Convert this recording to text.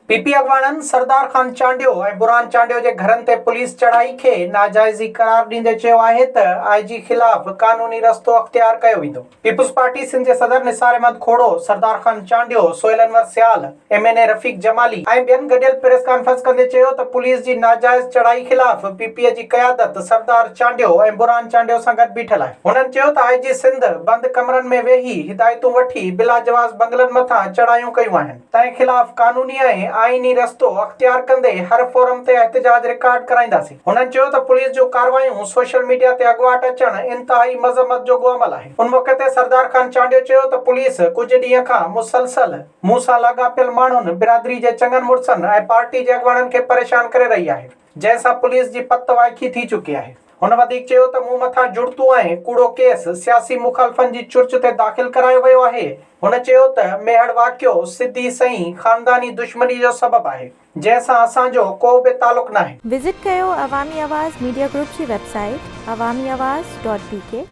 PP अगवाणन Sardar Khan Chandio ऐं बुरहान चांडियो जे घरनि ते पुलिस चढ़ाई खे नाजाइज़ी करार ॾींदे चयो आहे त आईजी ख़िलाफ़ कानूनी रस्तो अख़्तियार कयो वेंदो। पीपुल्स पार्टी सिंध जे सदर निसार अहमद खोड़ो, सरदार खान चांडियो, सोहेल अनवर सियाल, एमएनए रफ़ीक जमाली ऐं ॿियनि गॾियल प्रेस कॉन्फ्रेंस कंदे चयो त पुलिस जी नाजाइज़ चढ़ाई ख़िलाफ़ पीपीए जी क़यादत सरदार चांडियो ऐं बुरहान चांडियो सां गॾु बीठल आहे। हुननि चयो त आईजी सिंध बंदि कमरनि में वेही हिदायतूं वठी बिला जवाज़ बंगलनि मथां चढ़ायूं कयूं आहिनि। तंहिं ख़िलाफ़ कानूनी ऐं आईनी रस्तो अख़्तियार कंदे हर फोरम ते एहतजाज रिकॉर्ड कराईंदासीं। हुननि चयो त पुलिस जूं कार्रवायूं सोशल मीडिया ते अॻुवाट अचणु इंतहाई मज़म्मत जोॻो अमल आहे। उन मौक़े ते सरदार खान चांडियो चयो त पुलिस कुझु ॾींहं खां मुसलसल मूं सां लाॻापियल माण्हुनि, बिरादरी जे चङनि मुड़सनि ऐं पार्टी जे अॻुवाणनि खे परेशान करे रही आहे, जंहिंसां पुलिस जी पत वाइकी थी चुकी आहे। हुन वधीक चयो त मूं मथां जुड़तू ऐं कूड़ो केस सियासी मुखालफ़नि जी चुर्च ते दाख़िल करायो वियो आहे। हुन चयो त मेहड़ वाक़ियो सिधी सही ख़ानदानी दुश्मनी जो सबबु आहे, जंहिंसां असांजो को बि तालुक़ नाहे। विज़िट कयो अवामी आवाज़ मीडिया ग्रुप जी वेबसाइट awamiawaz.pk।